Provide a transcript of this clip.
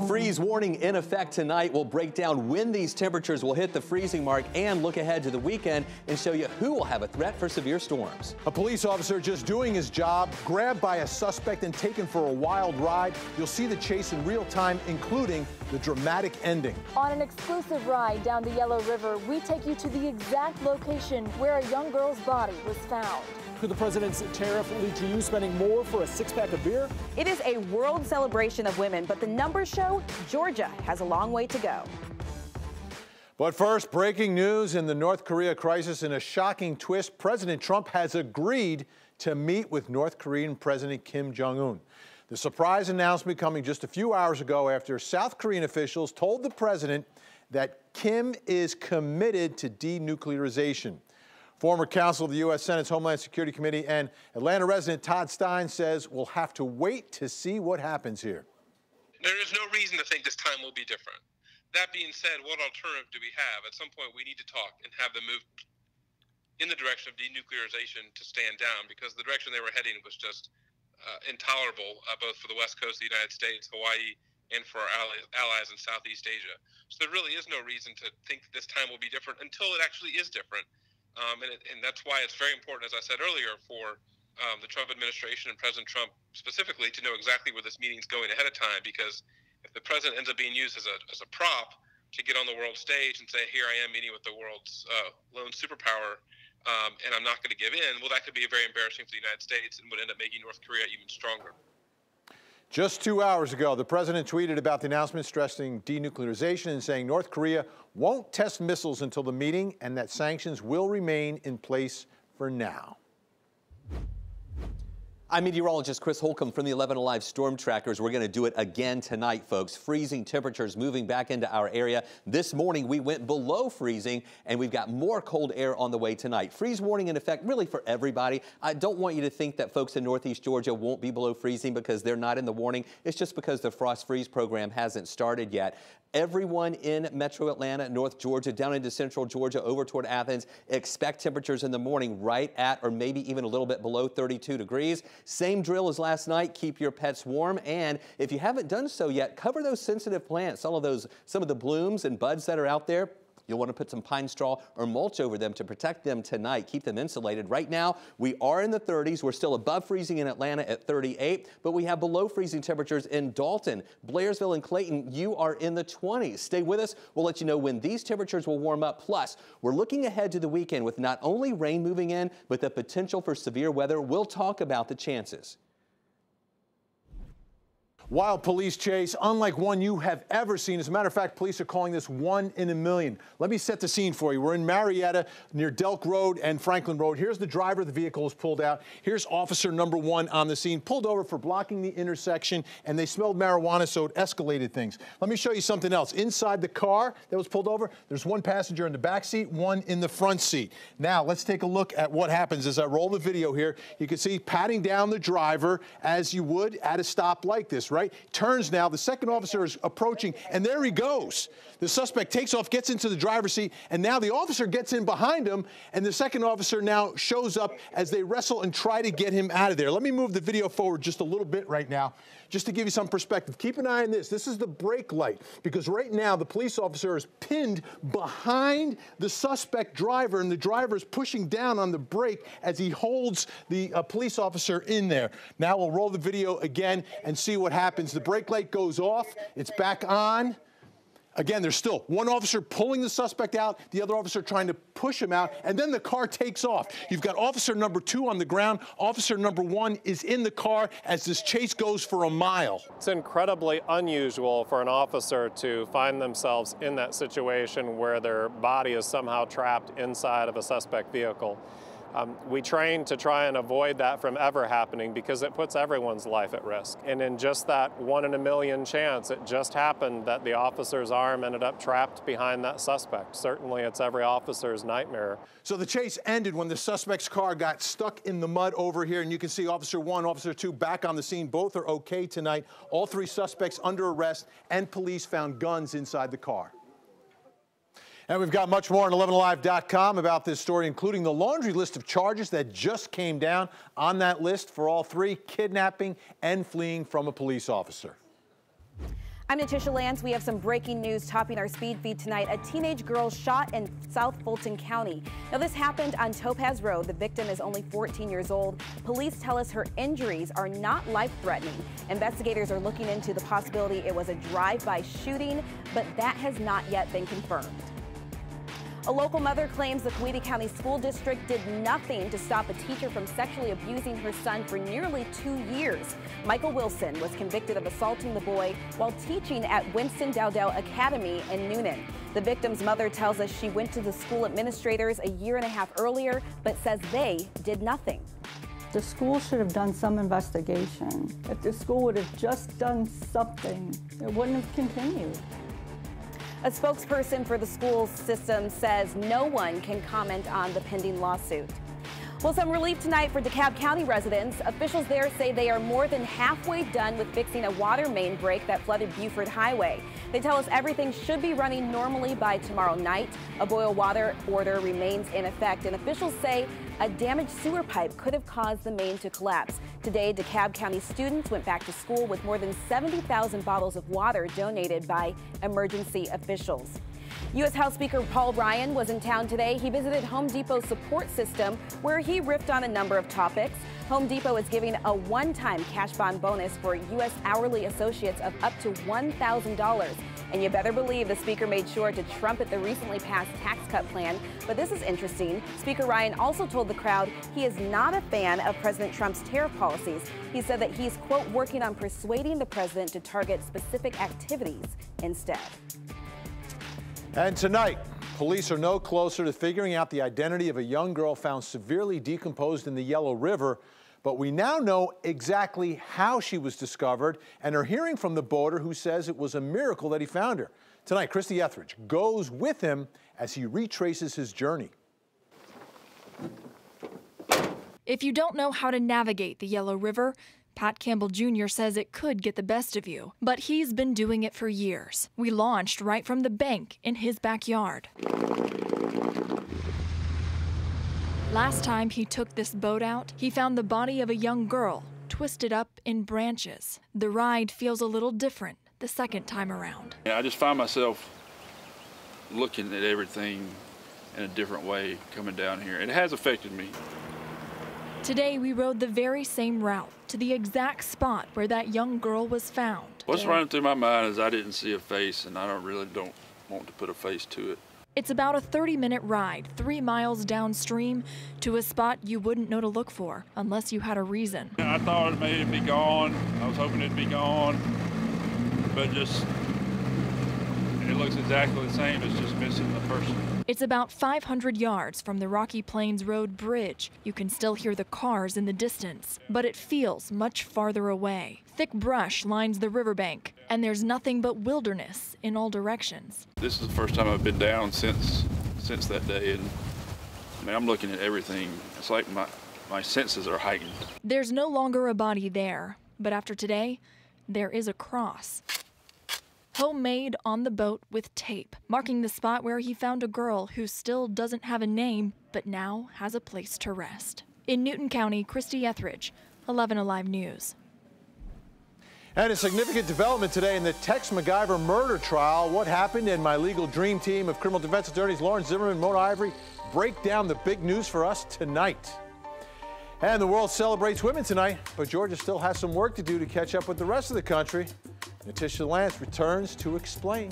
Freeze warning in effect tonight. We'll break down when these temperatures will hit the freezing mark and look ahead to the weekend and show you who will have a threat for severe storms. A police officer just doing his job, grabbed by a suspect and taken for a wild ride. You'll see the chase in real time, including the dramatic ending. On an exclusive ride down the Yellow River, we take you to the exact location where a young girl's body was found. Could the president's tariff lead to you spending more for a six-pack of beer? It is a world celebration of women, but the numbers show Georgia has a long way to go. But first, breaking news in the North Korea crisis. In a shocking twist, President Trump has agreed to meet with North Korean President Kim Jong-un. The surprise announcement coming just a few hours ago after South Korean officials told the president that Kim is committed to denuclearization. Former counsel of the U.S. Senate's Homeland Security Committee and Atlanta resident Todd Stein says we'll have to wait to see what happens here. There is no reason to think this time will be different. That being said, what alternative do we have? At some point, we need to talk and have them move in the direction of denuclearization to stand down, because the direction they were heading was just intolerable, both for the West Coast of the United States, Hawaii, and for our allies in Southeast Asia. So there really is no reason to think this time will be different until it actually is different. And that's why it's very important, as I said earlier, for the Trump administration and President Trump specifically to know exactly where this meeting's going ahead of time, because if the president ends up being used as a prop to get on the world stage and say, here I am meeting with the world's lone superpower, and I'm not going to give in, well, that could be very embarrassing for the United States and would end up making North Korea even stronger. Just 2 hours ago, the president tweeted about the announcement, stressing denuclearization and saying North Korea won't test missiles until the meeting and that sanctions will remain in place for now. I'm meteorologist Chris Holcomb from the 11 Alive Storm Trackers. We're going to do it again tonight, folks. Freezing temperatures moving back into our area. This morning we went below freezing, and we've got more cold air on the way tonight. Freeze warning in effect really for everybody. I don't want you to think that folks in Northeast Georgia won't be below freezing because they're not in the warning. It's just because the frost freeze program hasn't started yet. Everyone in Metro Atlanta, North Georgia, down into Central Georgia, over toward Athens, expect temperatures in the morning right at or maybe even a little bit below 32 degrees. Same drill as last night. Keep your pets warm. And if you haven't done so yet, cover those sensitive plants, some of the blooms and buds that are out there. You'll want to put some pine straw or mulch over them to protect them tonight. Keep them insulated. Right now, we are in the 30s. We're still above freezing in Atlanta at 38, but we have below freezing temperatures in Dalton, Blairsville, and Clayton. You are in the 20s. Stay with us. We'll let you know when these temperatures will warm up. Plus, we're looking ahead to the weekend with not only rain moving in, but the potential for severe weather. We'll talk about the chances. Wild police chase, unlike one you have ever seen. As a matter of fact, police are calling this 1 in a million. Let me set the scene for you. We're in Marietta near Delk Road and Franklin Road. Here's the driver. The vehicle is pulled out. Here's officer number 1 on the scene, pulled over for blocking the intersection, and they smelled marijuana, so it escalated things. Let me show you something else. Inside the car that was pulled over, there's one passenger in the back seat, one in the front seat. Now, let's take a look at what happens. As I roll the video here, you can see patting down the driver as you would at a stop like this, right? Turns now, the second officer is approaching, and there he goes. The suspect takes off, gets into the driver's seat, and now the officer gets in behind him, and the second officer now shows up as they wrestle and try to get him out of there. Let me move the video forward just a little bit right now, just to give you some perspective. Keep an eye on this. This is the brake light, because right now the police officer is pinned behind the suspect driver, and the driver is pushing down on the brake as he holds the police officer in there. Now we'll roll the video again and see what happens. The brake light goes off. It's back on. Again, there's still one officer pulling the suspect out, the other officer trying to push him out, and then the car takes off. You've got officer number 2 on the ground. Officer number 1 is in the car as this chase goes for a mile. It's incredibly unusual for an officer to find themselves in that situation where their body is somehow trapped inside of a suspect vehicle. We train to try and avoid that from ever happening because it puts everyone's life at risk. And in just that 1 in a million chance, it just happened that the officer's arm ended up trapped behind that suspect. Certainly, it's every officer's nightmare. So the chase ended when the suspect's car got stuck in the mud over here, and you can see Officer 1, Officer 2 back on the scene. Both are okay tonight. All 3 suspects under arrest, and police found guns inside the car. And we've got much more on 11alive.com about this story, including the laundry list of charges that just came down. On that list for all 3, kidnapping and fleeing from a police officer. I'm Natisha Lance. We have some breaking news topping our speed feed tonight. A teenage girl shot in South Fulton County. Now, this happened on Topaz Road. The victim is only 14 years old. Police tell us her injuries are not life-threatening. Investigators are looking into the possibility it was a drive-by shooting, but that has not yet been confirmed. A local mother claims the Coweta County School District did nothing to stop a teacher from sexually abusing her son for nearly 2 years. Michael Wilson was convicted of assaulting the boy while teaching at Winston Dowdell Academy in Noonan. The victim's mother tells us she went to the school administrators a year and a half earlier, but says they did nothing. The school should have done some investigation. If the school would have just done something, it wouldn't have continued. A spokesperson for the school system says no one can comment on the pending lawsuit. Well, some relief tonight for DeKalb County residents. Officials there say they are more than halfway done with fixing a water main break that flooded Buford Highway. They tell us everything should be running normally by tomorrow night. A boil water order remains in effect, and officials say a damaged sewer pipe could have caused the main to collapse. Today, DeKalb County students went back to school with more than 70,000 bottles of water donated by emergency officials. U.S. House Speaker Paul Ryan was in town today. He visited Home Depot's support system, where he riffed on a number of topics. Home Depot is giving a one-time cash bond bonus for U.S. hourly associates of up to $1,000. And you better believe the speaker made sure to trumpet the recently passed tax cut plan. But this is interesting. Speaker Ryan also told the crowd he is not a fan of President Trump's tariff policies. He said that he's, quote, working on persuading the president to target specific activities instead. And tonight, police are no closer to figuring out the identity of a young girl found severely decomposed in the Yellow River. But we now know exactly how she was discovered and are hearing from the boater who says it was a miracle that he found her. Tonight, Christy Etheridge goes with him as he retraces his journey. If you don't know how to navigate the Yellow River, Pat Campbell Jr. says it could get the best of you, but he's been doing it for years. We launched right from the bank in his backyard. Last time he took this boat out, he found the body of a young girl twisted up in branches. The ride feels a little different the second time around. I just find myself looking at everything in a different way coming down here. It has affected me. Today we rode the very same route to the exact spot where that young girl was found. What's running through my mind is I didn't see a face, and I don't want to put a face to it. It's about a 30-minute ride 3 miles downstream to a spot you wouldn't know to look for unless you had a reason. I thought it may be gone. I was hoping it'd be gone, but it looks exactly the same. It's just missing the person. It's about 500 yards from the Rocky Plains Road Bridge. You can still hear the cars in the distance, but it feels much farther away. Thick brush lines the riverbank, and there's nothing but wilderness in all directions. This is the first time I've been down since that day, and I mean, I'm looking at everything. It's like my senses are heightened. There's no longer a body there, but after today, there is a cross. Homemade on the boat with tape, marking the spot where he found a girl who still doesn't have a name, but now has a place to rest. In Newton County, Christy Etheridge, 11 Alive News. And a significant development today in the Tex MacGyver murder trial. What happened? And my legal dream team of criminal defense attorneys, Lauren Zimmerman and Mona Ivory, break down the big news for us tonight. And the world celebrates women tonight, but Georgia still has some work to do to catch up with the rest of the country. Natisha Lance returns to explain.